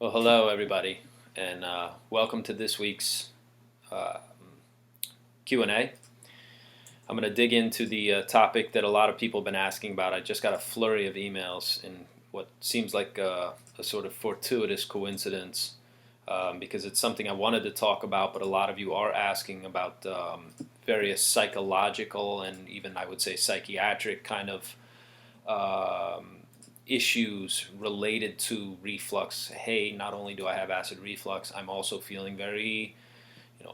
Well, hello everybody, and welcome to this week's uh, Q&A. I'm going to dig into the topic that a lot of people have been asking about. I just got a flurry of emails in what seems like a sort of fortuitous coincidence because it's something I wanted to talk about, but a lot of you are asking about various psychological and even, I would say, psychiatric kind of issues related to reflux. Hey, not only do I have acid reflux, I'm also feeling very,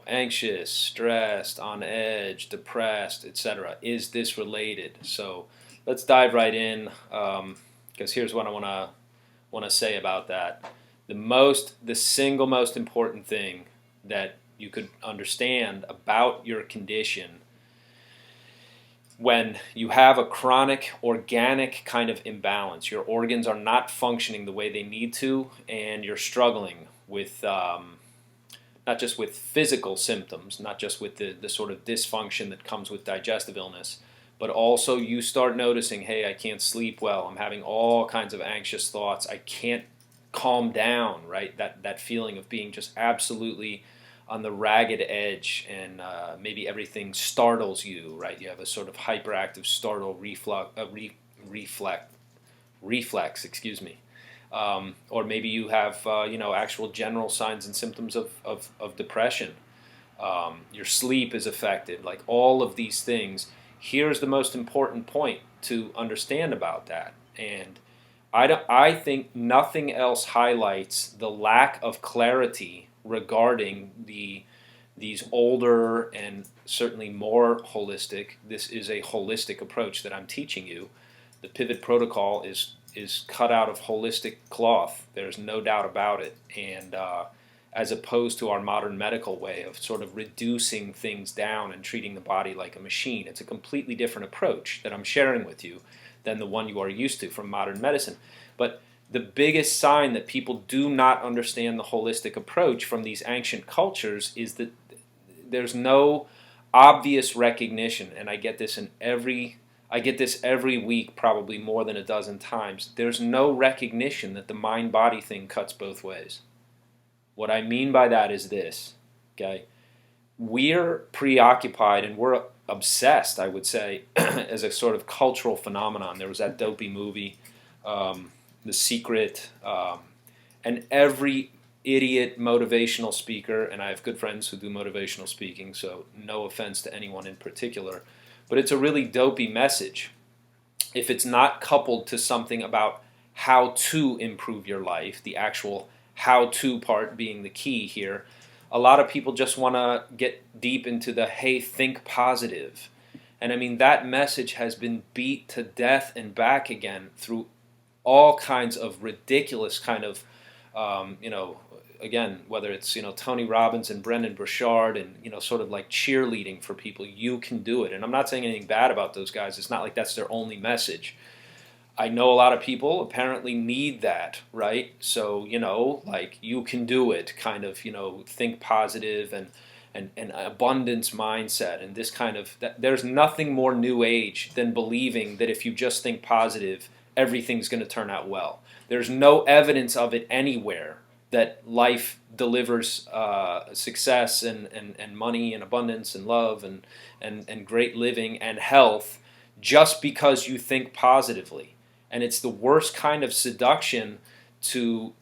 anxious, stressed, on edge, depressed, etc. Is this related? So let's dive right in, because here's what I want to say about that. The single most important thing that you could understand about your condition when you have a chronic organic kind of imbalance, your organs are not functioning the way they need to, and you're struggling with not just with physical symptoms, not just with the sort of dysfunction that comes with digestive illness, but also you start noticing, hey, I can't sleep well, I'm having all kinds of anxious thoughts, I can't calm down, right? That feeling of being just absolutely on the ragged edge, and maybe everything startles you, right? You have a sort of hyperactive startle reflex, excuse me. Or maybe you have actual general signs and symptoms of depression. Your sleep is affected, like all of these things. Here's the most important point to understand about that, and I think nothing else highlights the lack of clarity regarding these older and certainly more holistic. This is a holistic approach that I'm teaching you. The pivot protocol is cut out of holistic cloth. There's no doubt about it. And as opposed to our modern medical way of sort of reducing things down and treating the body like a machine, it's a completely different approach that I'm sharing with you than the one you are used to from modern medicine. But the biggest sign that people do not understand the holistic approach from these ancient cultures is that there's no obvious recognition, and I get this every week, probably more than a dozen times. There's no recognition that the mind-body thing cuts both ways. What I mean by that is this, okay? We're preoccupied and we're obsessed, I would say, as a sort of cultural phenomenon. There was that dopey movie, The Secret, and every idiot motivational speaker, and I have good friends who do motivational speaking, so no offense to anyone in particular, but it's a really dopey message. If it's not coupled to something about how to improve your life, the actual how-to part being the key here, a lot of people just want to get deep into the, hey, think positive. And I mean, that message has been beat to death and back again through all kinds of ridiculous kind of, again, whether it's, Tony Robbins and Brendan Burchard and, sort of like cheerleading for people. You can do it. And I'm not saying anything bad about those guys. It's not like that's their only message. I know a lot of people apparently need that, right? So, like, you can do it, kind of, think positive and abundance mindset and this kind of, there's nothing more new age than believing that if you just think positive, everything's going to turn out well. There's no evidence of it anywhere that life delivers success and money and abundance and love and great living and health just because you think positively. And it's the worst kind of seduction to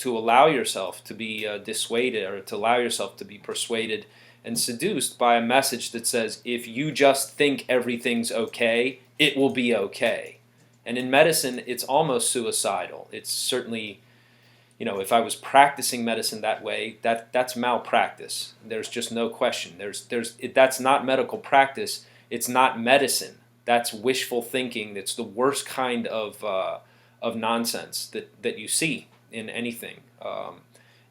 allow yourself to be dissuaded, or to allow yourself to be persuaded and seduced by a message that says, if you just think everything's okay, it will be okay. And in medicine, it's almost suicidal. It's certainly, if I was practicing medicine that way, that's malpractice. There's just no question. That's not medical practice. It's not medicine. That's wishful thinking. That's the worst kind of nonsense that you see in anything.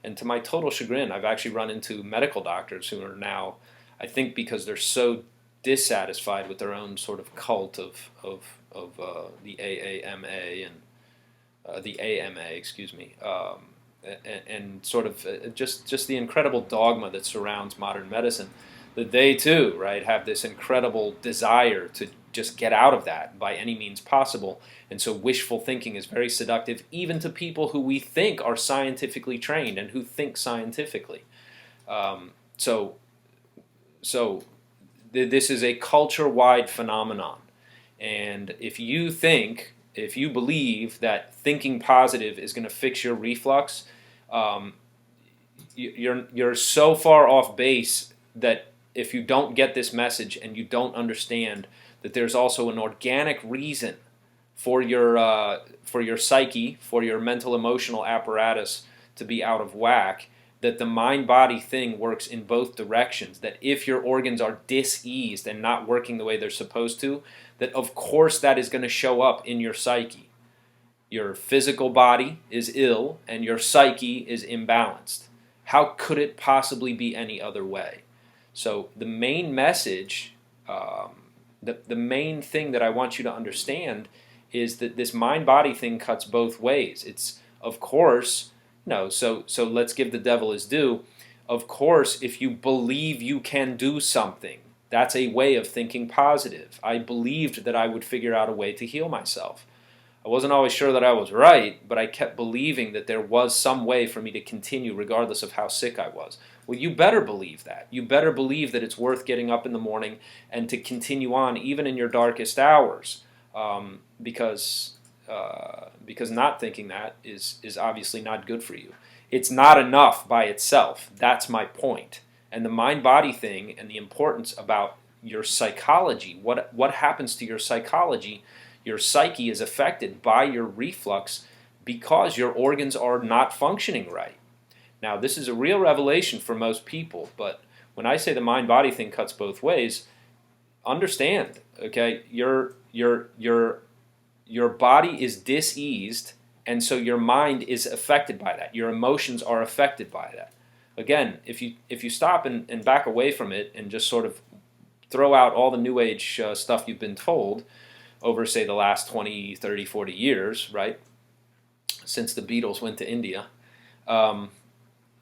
And to my total chagrin, I've actually run into medical doctors who are now, I think because they're so dissatisfied with their own sort of cult of the AAMA and the AMA, excuse me, and sort of just the incredible dogma that surrounds modern medicine, that they too, right, have this incredible desire just get out of that by any means possible. And so wishful thinking is very seductive, even to people who we think are scientifically trained and who think scientifically. So this is a culture-wide phenomenon. And if you believe that thinking positive is going to fix your reflux, you're so far off base that if you don't get this message and you don't understand that there's also an organic reason for your psyche, for your mental emotional apparatus to be out of whack, that the mind-body thing works in both directions, that if your organs are diseased and not working the way they're supposed to, that of course that is going to show up in your psyche. Your physical body is ill and your psyche is imbalanced. How could it possibly be any other way? So the main message, the main thing that I want you to understand is that this mind-body thing cuts both ways. It's, of course, so let's give the devil his due. Of course, if you believe you can do something, that's a way of thinking positive. I believed that I would figure out a way to heal myself. I wasn't always sure that I was right, but I kept believing that there was some way for me to continue regardless of how sick I was. Well, you better believe that. You better believe that it's worth getting up in the morning and to continue on even in your darkest hours, because not thinking that is obviously not good for you. It's not enough by itself. That's my point. And the mind-body thing and the importance about your psychology, what happens to your psychology. Your psyche is affected by your reflux because your organs are not functioning right. Now, this is a real revelation for most people, but when I say the mind-body thing cuts both ways, understand, okay, your body is diseased, and so your mind is affected by that. Your emotions are affected by that. Again, if you stop and back away from it and just sort of throw out all the New Age stuff you've been told over, say, the last 20, 30, 40 years, right, since the Beatles went to India,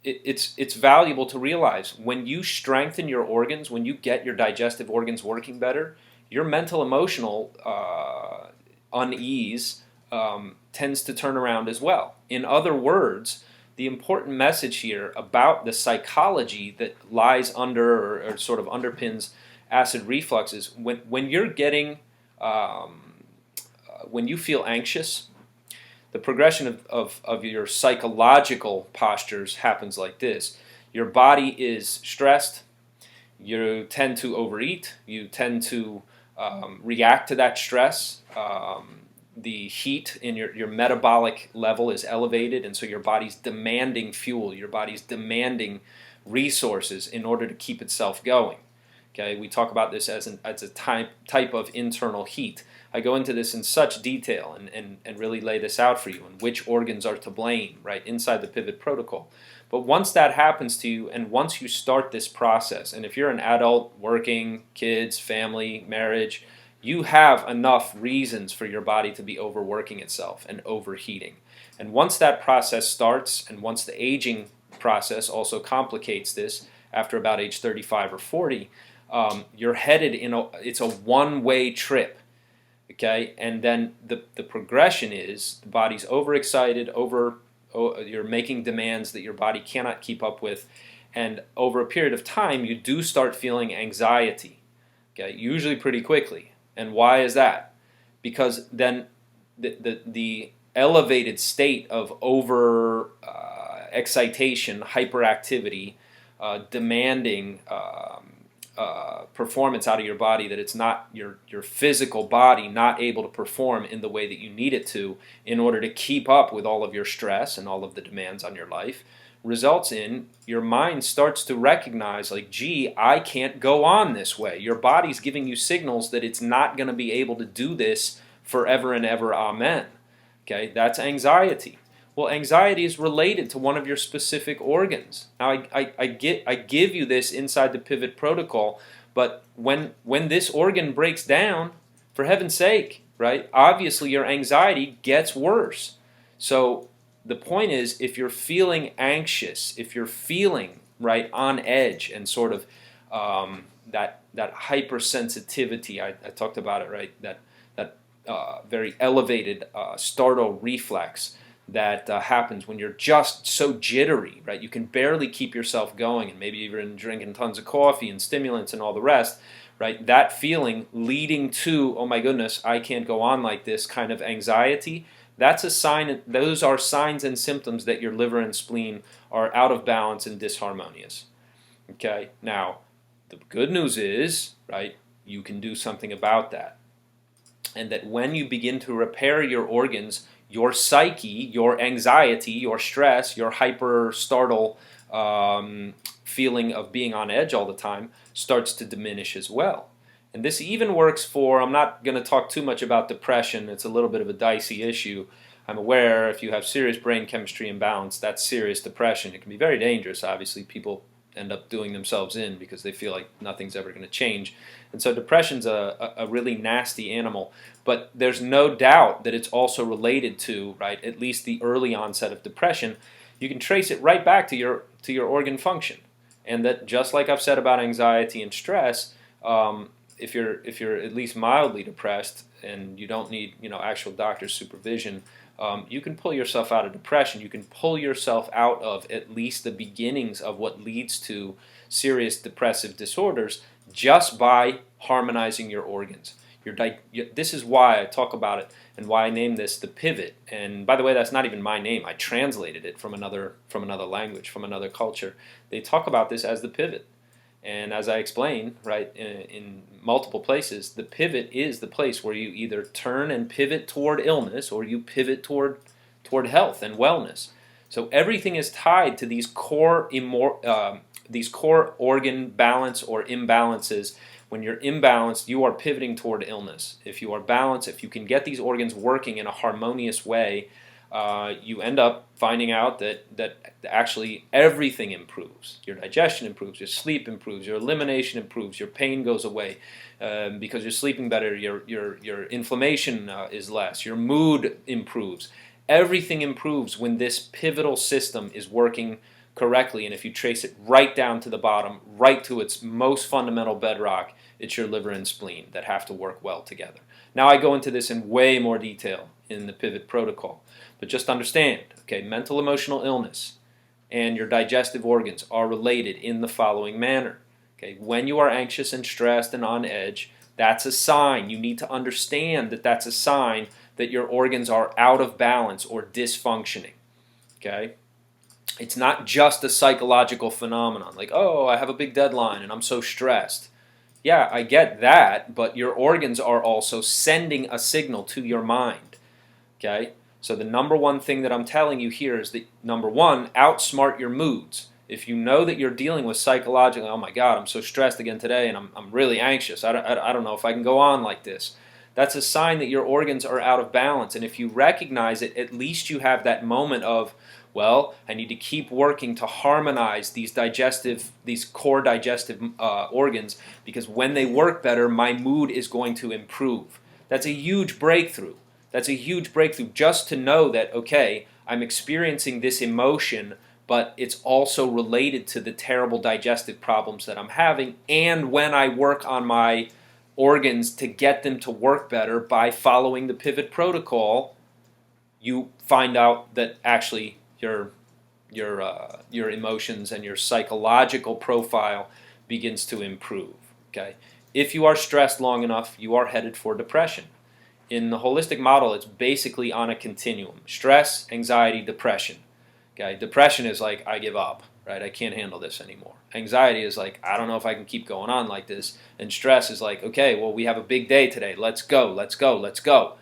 it's valuable to realize when you strengthen your organs, when you get your digestive organs working better, your mental emotional unease tends to turn around as well. In other words, the important message here about the psychology that lies under or sort of underpins acid reflux is when you're getting when you feel anxious, the progression of your psychological postures happens like this. Your body is stressed. You tend to overeat. You tend to react to that stress. The heat in your metabolic level is elevated, and so your body's demanding fuel. Your body's demanding resources in order to keep itself going. Okay, we talk about this as a type of internal heat. I go into this in such detail and really lay this out for you and which organs are to blame, right, inside the pivot protocol. But once that happens to you and once you start this process, and if you're an adult, working, kids, family, marriage, you have enough reasons for your body to be overworking itself and overheating. And once that process starts, and once the aging process also complicates this after about age 35 or 40, you're headed it's a one-way trip. Okay, and then the progression is the body's overexcited, you're making demands that your body cannot keep up with, and over a period of time you do start feeling anxiety. Okay, usually pretty quickly. And why is that? Because then the elevated state of over excitation, hyperactivity, demanding performance out of your body, that it's not your physical body not able to perform in the way that you need it to in order to keep up with all of your stress and all of the demands on your life, results in your mind starts to recognize, like, gee, I can't go on this way. Your body's giving you signals that it's not going to be able to do this forever and ever, amen. Okay, that's anxiety. Well, anxiety is related to one of your specific organs. Now, I give you this inside the pivot protocol, but when this organ breaks down, for heaven's sake, right, obviously your anxiety gets worse. So the point is, if you're feeling anxious, if you're feeling, right, on edge and sort of that hypersensitivity. I talked about it, right? That very elevated startle reflex that happens when you're just so jittery, right? You can barely keep yourself going, and maybe even drinking tons of coffee and stimulants and all the rest, right? That feeling leading to, oh my goodness, I can't go on like this kind of anxiety. That's a sign. Those are signs and symptoms that your liver and spleen are out of balance and disharmonious. Okay. Now, the good news is, right? You can do something about that. And that when you begin to repair your organs, your psyche, your anxiety, your stress, your hyper startle feeling of being on edge all the time starts to diminish as well. And this even works for, I'm not going to talk too much about depression, it's a little bit of a dicey issue. I'm aware if you have serious brain chemistry imbalance, that's serious depression. It can be very dangerous, obviously. People end up doing themselves in because they feel like nothing's ever going to change. And so depression's a really nasty animal, but there's no doubt that it's also related to, right, at least the early onset of depression. You can trace it right back to your organ function. And that, just like I've said about anxiety and stress, if you're at least mildly depressed and you don't need actual doctor's supervision, you can pull yourself out of depression. You can pull yourself out of at least the beginnings of what leads to serious depressive disorders just by harmonizing your organs. This is why I talk about it and why I named this the pivot. And by the way, that's not even my name. I translated it from another language, from another culture. They talk about this as the pivot. And as I explained, right, in multiple places, the pivot is the place where you either turn and pivot toward illness or you pivot toward health and wellness. So everything is tied to these core organ balance or imbalances. When you're imbalanced, you are pivoting toward illness. If you are balanced, if you can get these organs working in a harmonious way, you end up finding out that actually everything improves. Your digestion improves, your sleep improves, your elimination improves, your pain goes away because you're sleeping better, your inflammation is less, your mood improves. Everything improves when this pivotal system is working correctly, and if you trace it right down to the bottom, right to its most fundamental bedrock, it's your liver and spleen that have to work well together. Now I go into this in way more detail in the pivot protocol. But just understand, okay, mental emotional illness and your digestive organs are related in the following manner. Okay, when you are anxious and stressed and on edge, that's a sign. You need to understand that that's a sign that your organs are out of balance or dysfunctioning. Okay? It's not just a psychological phenomenon, like, oh, I have a big deadline and I'm so stressed. Yeah, I get that, but your organs are also sending a signal to your mind. Okay? So the number one thing that I'm telling you here is that, number one, outsmart your moods. If you know that you're dealing with psychological, oh my God, I'm so stressed again today and I'm really anxious. I don't know if I can go on like this. That's a sign that your organs are out of balance. And if you recognize it, at least you have that moment of, well, I need to keep working to harmonize these core digestive organs, because when they work better, my mood is going to improve. That's a huge breakthrough. That's a huge breakthrough, just to know that, okay, I'm experiencing this emotion, but it's also related to the terrible digestive problems that I'm having. And when I work on my organs to get them to work better by following the pivot protocol, you find out that actually your emotions and your psychological profile begins to improve. Okay, if you are stressed long enough, you are headed for depression. In the holistic model, it's basically on a continuum: stress, anxiety, depression. Okay, depression is like, I give up, right? I can't handle this anymore. Anxiety is like, I don't know if I can keep going on like this. And stress is like, okay, well, we have a big day today. Let's go, let's go, let's go.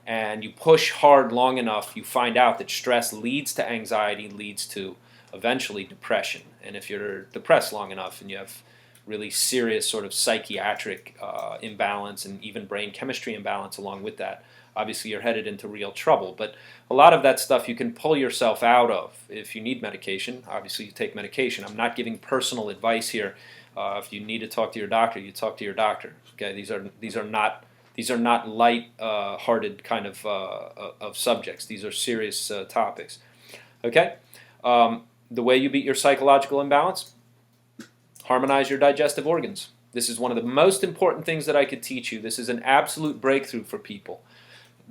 And you push hard long enough, you find out that stress leads to anxiety, leads to eventually depression. And if you're depressed long enough and you have really serious sort of psychiatric imbalance and even brain chemistry imbalance along with that, obviously you're headed into real trouble. But a lot of that stuff you can pull yourself out of. If you need medication, obviously you take medication. I'm not giving personal advice here. If you need to talk to your doctor, you talk to your doctor. Okay, these are not light-hearted kind of subjects. These are serious topics. Okay, the way you beat your psychological imbalance: harmonize your digestive organs. This is one of the most important things that I could teach you. This is an absolute breakthrough for people.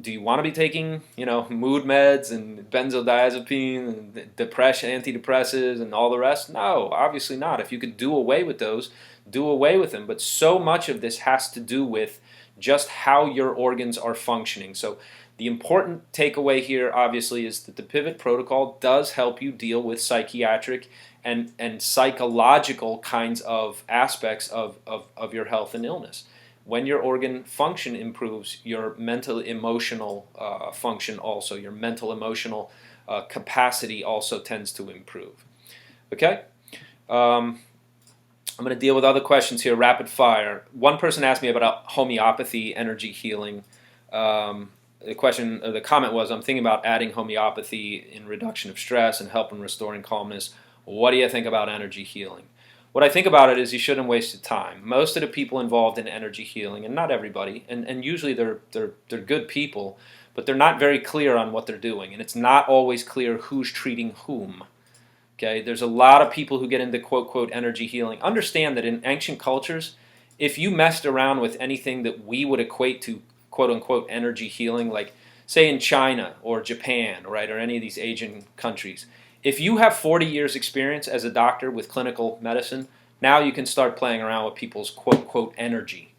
Do you want to be taking, mood meds and benzodiazepine and depression, antidepressants and all the rest? No, obviously not. If you could do away with those, do away with them. But so much of this has to do with just how your organs are functioning. So the important takeaway here, obviously, is that the Pivot Protocol does help you deal with psychiatric and psychological kinds of aspects of your health and illness. When your organ function improves, your mental emotional function also, your mental emotional capacity also tends to improve. Okay? I'm going to deal with other questions here, rapid fire. One person asked me about homeopathy, energy healing. The comment was, I'm thinking about adding homeopathy in reduction of stress and help in restoring calmness. What do you think about energy healing? What I think about it is you shouldn't waste your time. Most of the people involved in energy healing, and not everybody, and usually they're good people, but they're not very clear on what they're doing, and it's not always clear who's treating whom. Okay, there's a lot of people who get into quote energy healing. Understand that in ancient cultures, if you messed around with anything that we would equate to quote unquote energy healing, like say in China or Japan, right, or any of these Asian countries, if you have 40 years experience as a doctor with clinical medicine, now you can start playing around with people's quote energy,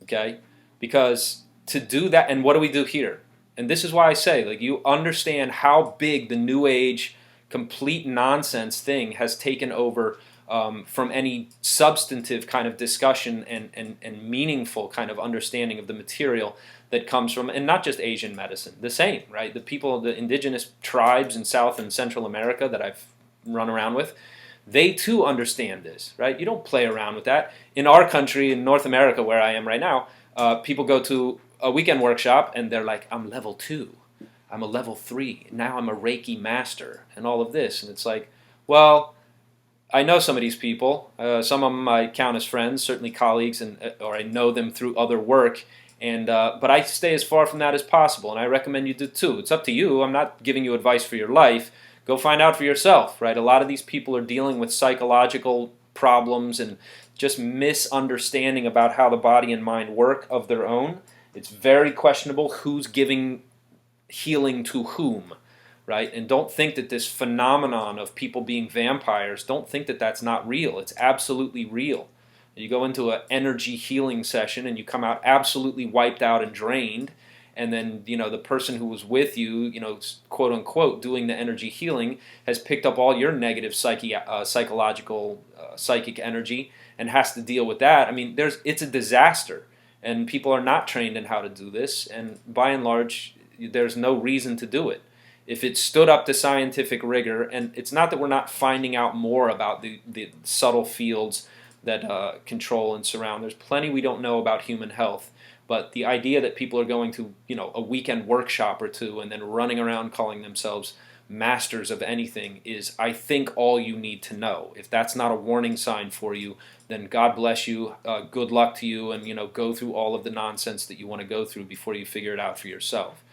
okay? Because to do that, and what do we do here? And this is why I say, like, you understand how big the New Age complete nonsense thing has taken over from any substantive kind of discussion and meaningful kind of understanding of the material that comes from, and not just Asian medicine, the same, right? The people, the indigenous tribes in South and Central America that I've run around with, they too understand this, right? You don't play around with that. In our country, in North America, where I am right now, people go to a weekend workshop and they're like, I'm level 2, I'm a level 3, now I'm a Reiki master, and all of this. And it's like, well, I know some of these people. Some of them I count as friends, certainly colleagues, or I know them through other work. But I stay as far from that as possible, and I recommend you do too. It's up to you. I'm not giving you advice for your life. Go find out for yourself, right? A lot of these people are dealing with psychological problems and just misunderstanding about how the body and mind work of their own. It's very questionable who's giving healing to whom, right? And don't think that this phenomenon of people being vampires, don't think that that's not real. It's absolutely real. You go into an energy healing session and you come out absolutely wiped out and drained, and then the person who was with you, quote unquote, doing the energy healing has picked up all your negative psychological psychic energy and has to deal with that. I mean, it's a disaster, and people are not trained in how to do this, and by and large, there's no reason to do it. If it stood up to scientific rigor, and it's not that we're not finding out more about the subtle fields that control and surround. There's plenty we don't know about human health, but the idea that people are going to, a weekend workshop or two and then running around calling themselves masters of anything is, I think, all you need to know. If that's not a warning sign for you, then God bless you, good luck to you, and go through all of the nonsense that you want to go through before you figure it out for yourself.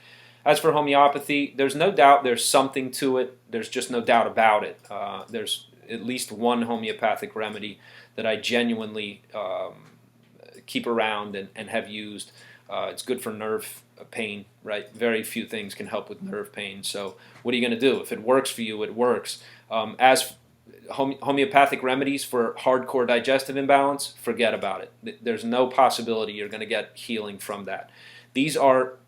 As for homeopathy, there's no doubt there's something to it. There's just no doubt about it. There's at least one homeopathic remedy that I genuinely keep around and have used. It's good for nerve pain, right? Very few things can help with nerve pain. So what are you going to do? If it works for you, it works. As homeopathic remedies for hardcore digestive imbalance, forget about it. There's no possibility you're going to get healing from that. These are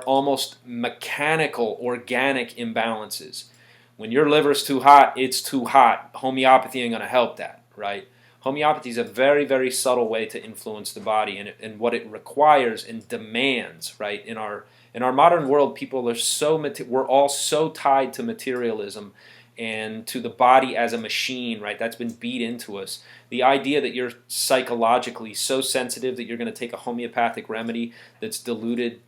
almost mechanical, organic imbalances. When your liver's too hot, it's too hot. Homeopathy ain't going to help that, right? Homeopathy is a very, very subtle way to influence the body, and what it requires and demands, right? In our modern world, people are we're all so tied to materialism and to the body as a machine, right? That's been beat into us. The idea that you're psychologically so sensitive that you're going to take a homeopathic remedy that's diluted,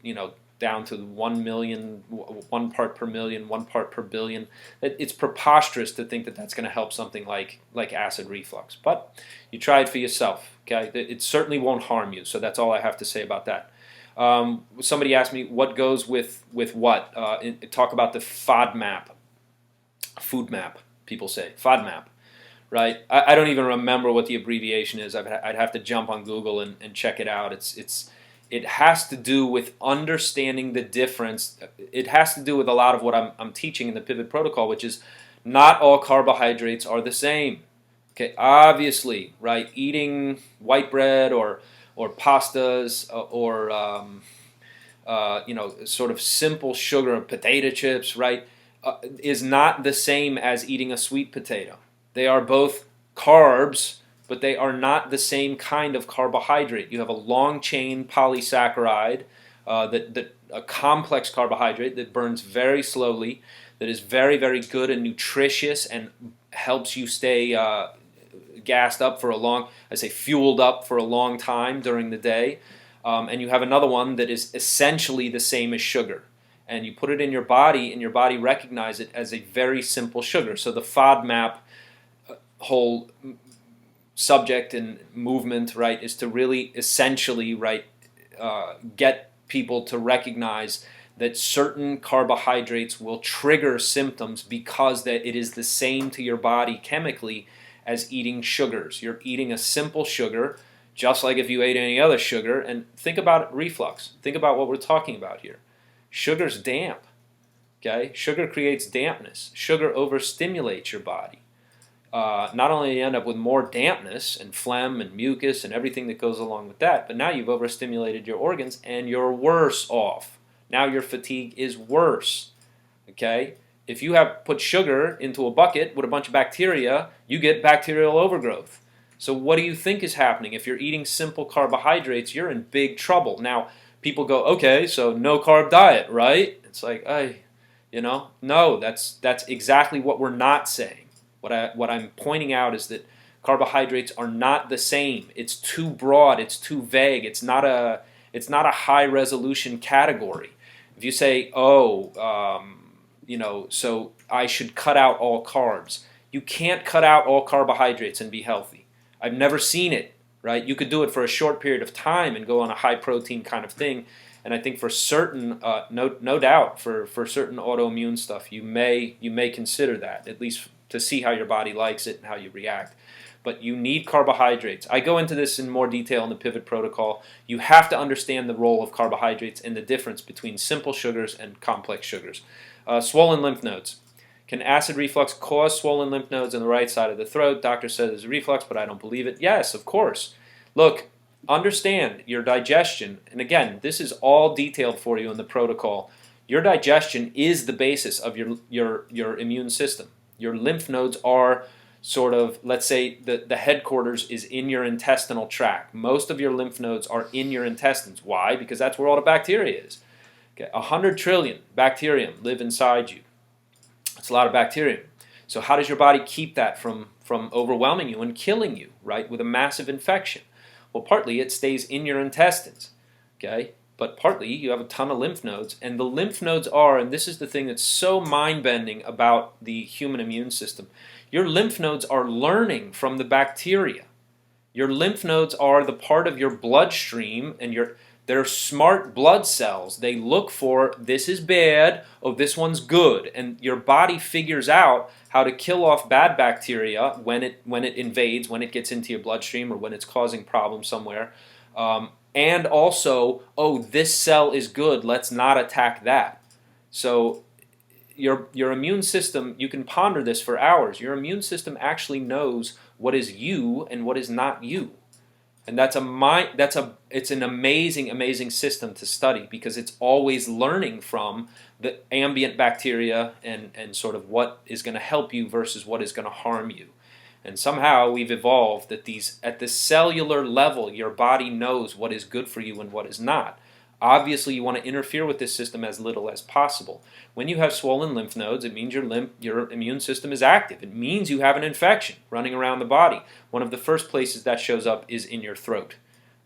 down to 1 million, 1 part per million, 1 part per billion. It's preposterous to think that that's going to help something like acid reflux. But you try it for yourself, okay? It certainly won't harm you, so that's all I have to say about that. Somebody asked me what goes with what. Talk about the FODMAP. FODMAP, people say. FODMAP, right? I don't even remember what the abbreviation is. I'd have to jump on Google and check it out. It has to do with understanding the difference. It has to do with a lot of what I'm teaching in the Pivot Protocol, which is not all carbohydrates are the same. Okay, obviously, right? Eating white bread or pastas or sort of simple sugar, potato chips, right, is not the same as eating a sweet potato. They are both carbs, but they are not the same kind of carbohydrate. You have a long chain polysaccharide, that a complex carbohydrate that burns very slowly, that is very, very good and nutritious and helps you stay gassed up for fueled up for a long time during the day. And you have another one that is essentially the same as sugar. And you put it in your body, and your body recognizes it as a very simple sugar. So the FODMAP whole subject and movement, right, is to really essentially, right, get people to recognize that certain carbohydrates will trigger symptoms because that it is the same to your body chemically as eating sugars. You're eating a simple sugar, just like if you ate any other sugar. And think about reflux. Think about what we're talking about here. Sugar's damp. Okay? Sugar creates dampness. Sugar overstimulates your body. Not only do you end up with more dampness and phlegm and mucus and everything that goes along with that, but now you've overstimulated your organs and you're worse off. Now your fatigue is worse. Okay? If you have put sugar into a bucket with a bunch of bacteria, you get bacterial overgrowth. So what do you think is happening? If you're eating simple carbohydrates, you're in big trouble. Now, people go, okay, so no carb diet, right? It's like, no, that's exactly what we're not saying. What I'm pointing out is that carbohydrates are not the same. It's too broad. It's too vague. It's not a high resolution category. If you say, so I should cut out all carbs. You can't cut out all carbohydrates and be healthy. I've never seen it, right? You could do it for a short period of time and go on a high protein kind of thing. And I think for certain, no doubt, for certain autoimmune stuff, you may consider that, at least to see how your body likes it and how you react. But you need carbohydrates. I go into this in more detail in the Pivot Protocol. You have to understand the role of carbohydrates and the difference between simple sugars and complex sugars. Swollen lymph nodes. Can acid reflux cause swollen lymph nodes on the right side of the throat? Doctor says it's reflux, but I don't believe it. Yes, of course. Look, understand your digestion. And again, this is all detailed for you in the protocol. Your digestion is the basis of your immune system. Your lymph nodes are sort of, let's say, the headquarters is in your intestinal tract. Most of your lymph nodes are in your intestines. Why? Because that's where all the bacteria is. Okay, 100 trillion bacterium live inside you. It's a lot of bacterium. So how does your body keep that from overwhelming you and killing you, right, with a massive infection? Well, partly it stays in your intestines, okay? But partly you have a ton of lymph nodes, and the lymph nodes are, and this is the thing that's so mind-bending about the human immune system, your lymph nodes are learning from the bacteria. Your lymph nodes are the part of your bloodstream, and they're smart blood cells. They look for, this is bad, oh, this one's good, and your body figures out how to kill off bad bacteria when it invades, when it gets into your bloodstream, or when it's causing problems somewhere. And also, oh, this cell is good, let's not attack that. So your immune system, you can ponder this for hours. Your immune system actually knows what is you and what is not you. And it's an amazing, amazing system to study because it's always learning from the ambient bacteria and sort of what is going to help you versus what is going to harm you. And somehow we've evolved that at the cellular level, your body knows what is good for you and what is not. Obviously, you want to interfere with this system as little as possible. When you have swollen lymph nodes, it means your immune system is active. It means you have an infection running around the body. One of the first places that shows up is in your throat.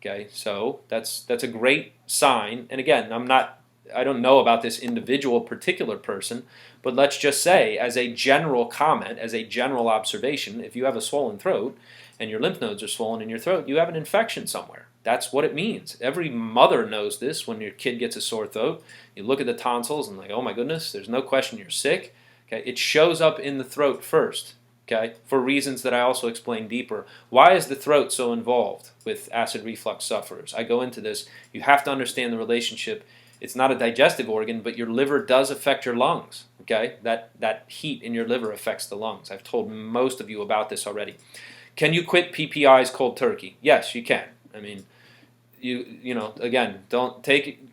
Okay, so that's a great sign. And again, I don't know about this individual particular person, but let's just say, as a general comment, as a general observation, if you have a swollen throat and your lymph nodes are swollen in your throat, you have an infection somewhere. That's what it means. Every mother knows this when your kid gets a sore throat. You look at the tonsils and like, oh my goodness, there's no question you're sick. Okay, it shows up in the throat first. okay, for reasons that I also explain deeper. Why is the throat so involved with acid reflux sufferers? I go into this. You have to understand the relationship. It's not a digestive organ, but your liver does affect your lungs, okay? That heat in your liver affects the lungs. I've told most of you about this already. Can you quit PPIs cold turkey? Yes, you can. I mean, you know, again,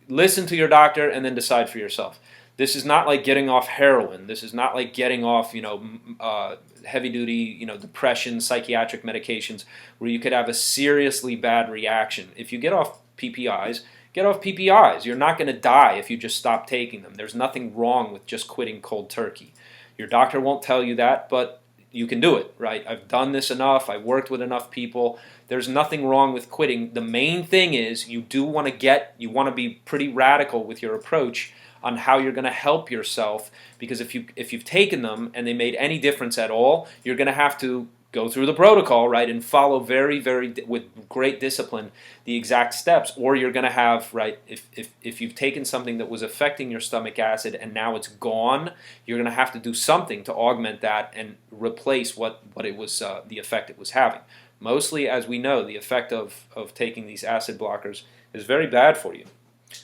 listen to your doctor and then decide for yourself. This is not like getting off heroin. This is not like getting off, heavy duty, depression, psychiatric medications where you could have a seriously bad reaction. If you get off PPIs, get off PPIs. You're not going to die if you just stop taking them. There's nothing wrong with just quitting cold turkey. Your doctor won't tell you that, but you can do it, right? I've done this enough. I've worked with enough people. There's nothing wrong with quitting. The main thing is you want to be pretty radical with your approach on how you're going to help yourself, because if you've taken them and they made any difference at all, you're going to have to go through the protocol, right, and follow very, very with great discipline the exact steps, or you're going to have, right, if you've taken something that was affecting your stomach acid and now it's gone, you're going to have to do something to augment that and replace what it was, the effect it was having. Mostly, as we know, the effect of taking these acid blockers is very bad for you.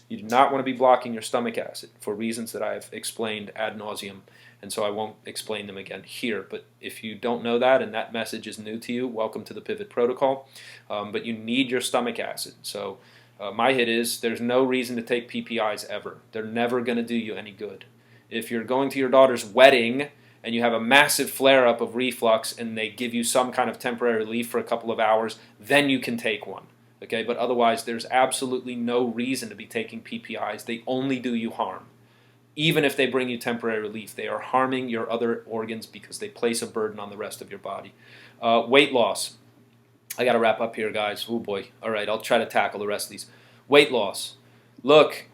You do not want to be blocking your stomach acid for reasons that I have explained ad nauseum, and so I won't explain them again here. But if you don't know that and that message is new to you, welcome to the Pivot Protocol. But you need your stomach acid. So my hit is there's no reason to take PPIs ever. They're never going to do you any good. If you're going to your daughter's wedding and you have a massive flare-up of reflux and they give you some kind of temporary relief for a couple of hours, then you can take one. Okay, but otherwise there's absolutely no reason to be taking PPIs. They only do you harm. Even if they bring you temporary relief, they are harming your other organs because they place a burden on the rest of your body. Weight loss. I got to wrap up here, guys. Oh boy. All right, I'll try to tackle the rest of these. Weight loss. Look,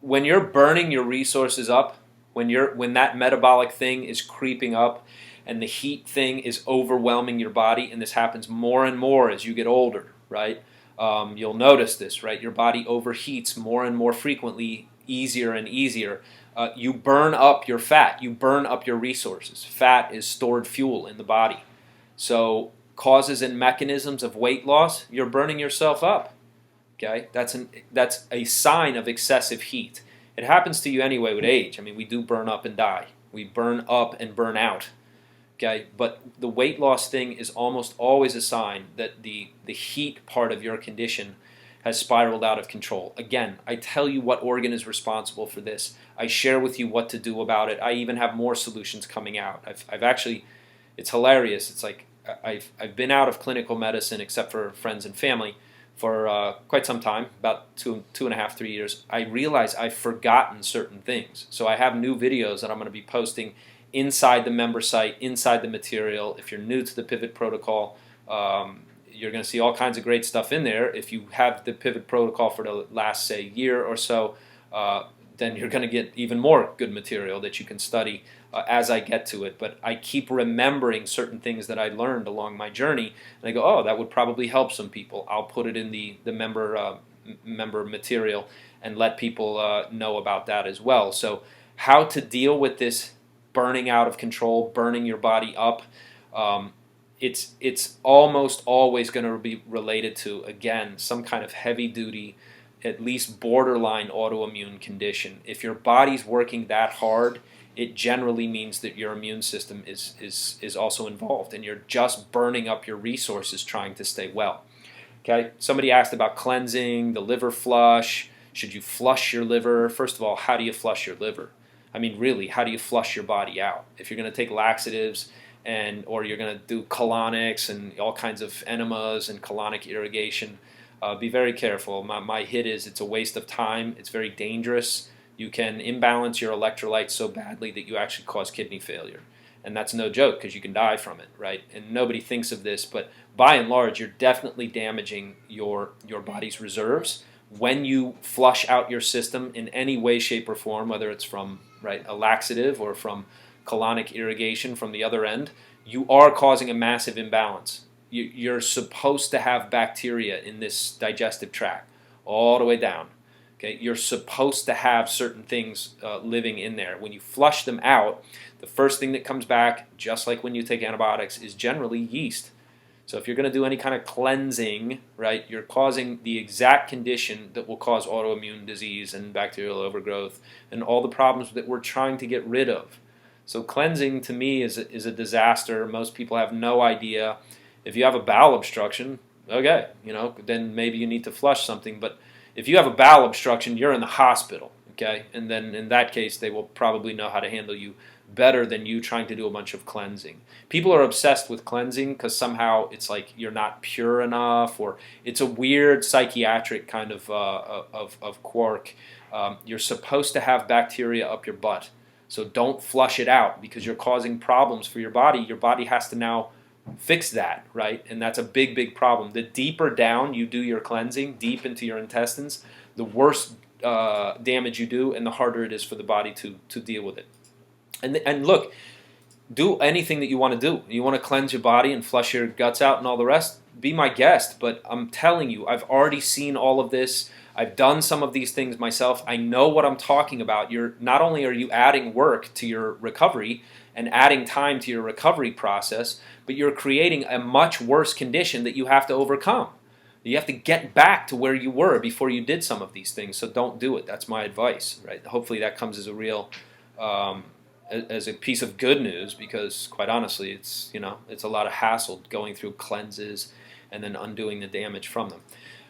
when you're burning your resources up, when that metabolic thing is creeping up and the heat thing is overwhelming your body, and this happens more and more as you get older, right? You'll notice this, right? Your body overheats more and more frequently, easier and easier. You burn up your fat. You burn up your resources. Fat is stored fuel in the body. So causes and mechanisms of weight loss, you're burning yourself up. Okay? That's a sign of excessive heat. It happens to you anyway with age. I mean, we do burn up and die. We burn up and burn out. Okay, but the weight loss thing is almost always a sign that the heat part of your condition has spiraled out of control. Again, I tell you what organ is responsible for this. I share with you what to do about it. I even have more solutions coming out. I've actually, it's hilarious. It's like I've been out of clinical medicine except for friends and family for quite some time, about 2.5, 3 years. I realize I've forgotten certain things. So I have new videos that I'm going to be posting inside the member site, inside the material. If you're new to the Pivot Protocol, you're going to see all kinds of great stuff in there. If you have the Pivot Protocol for the last, say, year or so, then you're going to get even more good material that you can study as I get to it. But I keep remembering certain things that I learned along my journey, and I go, oh, that would probably help some people. I'll put it in the member material and let people know about that as well. So how to deal with this burning out of control, burning your body up, it's almost always going to be related to, again, some kind of heavy-duty, at least borderline autoimmune condition. If your body's working that hard, it generally means that your immune system is also involved, and you're just burning up your resources trying to stay well. Okay? Somebody asked about cleansing, the liver flush. Should you flush your liver? First of all, how do you flush your liver? I mean, really, how do you flush your body out? If you're going to take laxatives or you're going to do colonics and all kinds of enemas and colonic irrigation, be very careful. My hit is it's a waste of time. It's very dangerous. You can imbalance your electrolytes so badly that you actually cause kidney failure. And that's no joke because you can die from it, right? And nobody thinks of this, but by and large, you're definitely damaging your body's reserves when you flush out your system in any way, shape, or form, whether it's from a laxative or from colonic irrigation from the other end. You are causing a massive imbalance. You're supposed to have bacteria in this digestive tract all the way down. Okay, you're supposed to have certain things living in there. When you flush them out, the first thing that comes back, just like when you take antibiotics, is generally yeast. So if you're going to do any kind of cleansing, right, you're causing the exact condition that will cause autoimmune disease and bacterial overgrowth and all the problems that we're trying to get rid of. So cleansing to me is a disaster. Most people have no idea. If you have a bowel obstruction, okay, then maybe you need to flush something. But if you have a bowel obstruction, you're in the hospital, okay? And then in that case, they will probably know how to handle you better than you trying to do a bunch of cleansing. People are obsessed with cleansing because somehow it's like you're not pure enough, or it's a weird psychiatric kind of quirk. You're supposed to have bacteria up your butt, so don't flush it out because you're causing problems for your body. Your body has to now fix that, right? And that's a big, big problem. The deeper down you do your cleansing, deep into your intestines, the worse damage you do, and the harder it is for the body to deal with it. And look, do anything that you want to do. You want to cleanse your body and flush your guts out and all the rest, be my guest. But I'm telling you, I've already seen all of this. I've done some of these things myself. I know what I'm talking about. Not only are you adding work to your recovery and adding time to your recovery process, but you're creating a much worse condition that you have to overcome. You have to get back to where you were before you did some of these things. So don't do it. That's my advice, right? Hopefully that comes as a real as a piece of good news, because quite honestly, it's a lot of hassle going through cleanses and then undoing the damage from them.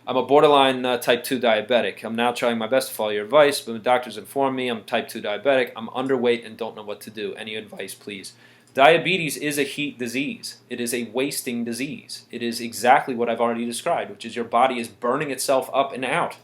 I'm a borderline type 2 diabetic. I'm now trying my best to follow your advice, but the doctors informed me I'm type 2 diabetic. I'm underweight and don't know what to do. Any advice, please? Diabetes is a heat disease. It is a wasting disease. It is exactly what I've already described, which is your body is burning itself up and out.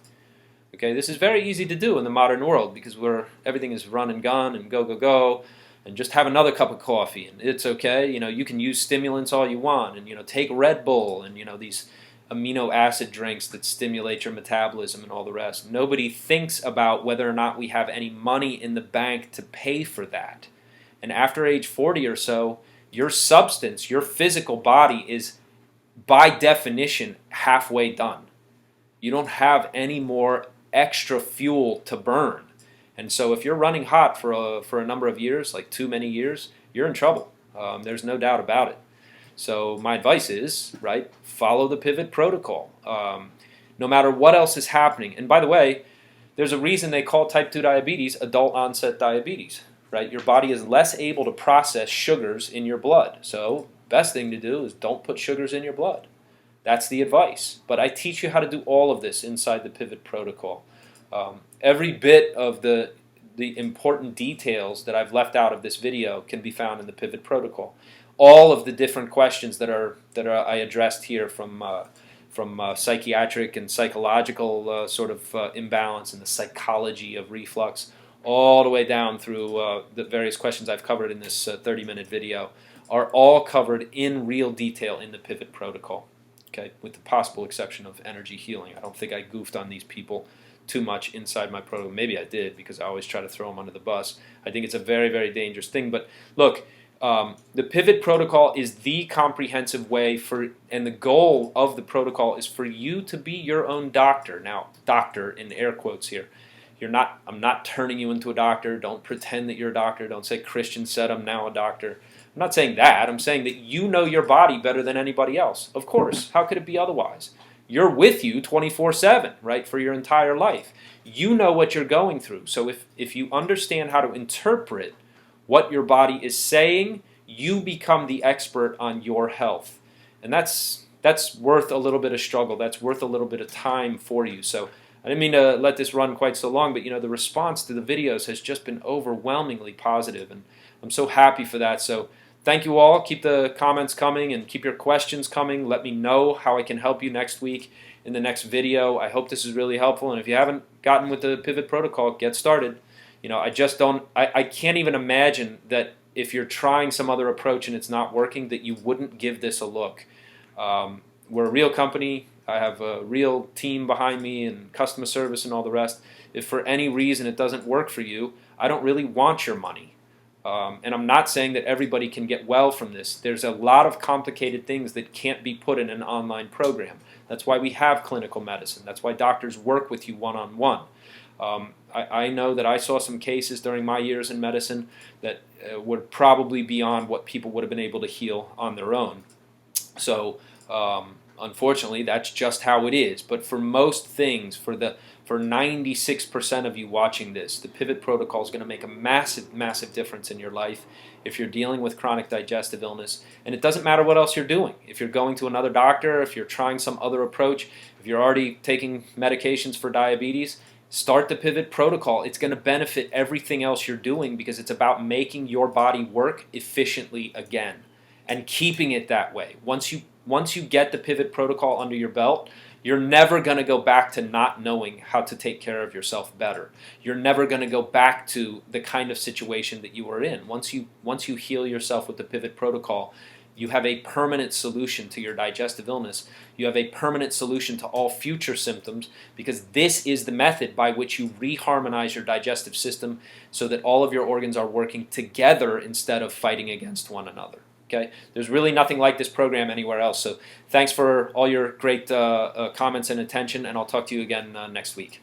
Okay, this is very easy to do in the modern world because everything is run and gun and go, go, go, and just have another cup of coffee and it's okay. You can use stimulants all you want and take Red Bull and these amino acid drinks that stimulate your metabolism and all the rest. Nobody thinks about whether or not we have any money in the bank to pay for that. And after age 40 or so, your substance, your physical body is by definition halfway done. You don't have any more extra fuel to burn. And so if you're running hot for a number of years, like too many years, you're in trouble. There's no doubt about it. So my advice is, right, follow the pivot protocol. No matter what else is happening. And by the way, there's a reason they call type 2 diabetes adult onset diabetes, right? Your body is less able to process sugars in your blood. So best thing to do is don't put sugars in your blood. That's the advice. But I teach you how to do all of this inside the pivot protocol. Every bit of the important details that I've left out of this video can be found in the pivot protocol. All of the different questions that I addressed here, from psychiatric and psychological sort of imbalance and the psychology of reflux, all the way down through the various questions I've covered in this 30-minute video, are all covered in real detail in the pivot protocol. Okay, with the possible exception of energy healing. I don't think I goofed on these people too much inside my program. Maybe I did, because I always try to throw them under the bus. I think it's a very, very dangerous thing. But look, the pivot protocol is the comprehensive way and the goal of the protocol is for you to be your own doctor. Now, doctor in air quotes here. I'm not turning you into a doctor. Don't pretend that you're a doctor. Don't say Christian said I'm now a doctor. I'm not saying that. I'm saying that you know your body better than anybody else. Of course. How could it be otherwise? You're with you 24/7, right, for your entire life. You know what you're going through. So if you understand how to interpret what your body is saying, you become the expert on your health. And that's worth a little bit of struggle. That's worth a little bit of time for you. So I didn't mean to let this run quite so long, but the response to the videos has just been overwhelmingly positive, and I'm so happy for that. So thank you all. Keep the comments coming and keep your questions coming. Let me know how I can help you next week in the next video. I hope this is really helpful, and if you haven't gotten with the pivot protocol, get started. I can't even imagine that if you're trying some other approach and it's not working, that you wouldn't give this a look. We're a real company. I have a real team behind me and customer service and all the rest. If for any reason it doesn't work for you, I don't really want your money. And I'm not saying that everybody can get well from this. There's a lot of complicated things that can't be put in an online program. That's why we have clinical medicine. That's why doctors work with you one-on-one. I know that I saw some cases during my years in medicine that were probably beyond what people would have been able to heal on their own. So unfortunately, that's just how it is. But for most things, for 96% of you watching this, the pivot protocol is going to make a massive, massive difference in your life if you're dealing with chronic digestive illness. And it doesn't matter what else you're doing. If you're going to another doctor, if you're trying some other approach, if you're already taking medications for diabetes, start the pivot protocol. It's going to benefit everything else you're doing because it's about making your body work efficiently again and keeping it that way. Once you get the pivot protocol under your belt, you're never going to go back to not knowing how to take care of yourself better. You're never going to go back to the kind of situation that you were in. Once you heal yourself with the pivot protocol, you have a permanent solution to your digestive illness. You have a permanent solution to all future symptoms because this is the method by which you reharmonize your digestive system so that all of your organs are working together instead of fighting against one another. Okay? There's really nothing like this program anywhere else. So thanks for all your great comments and attention, and I'll talk to you again next week.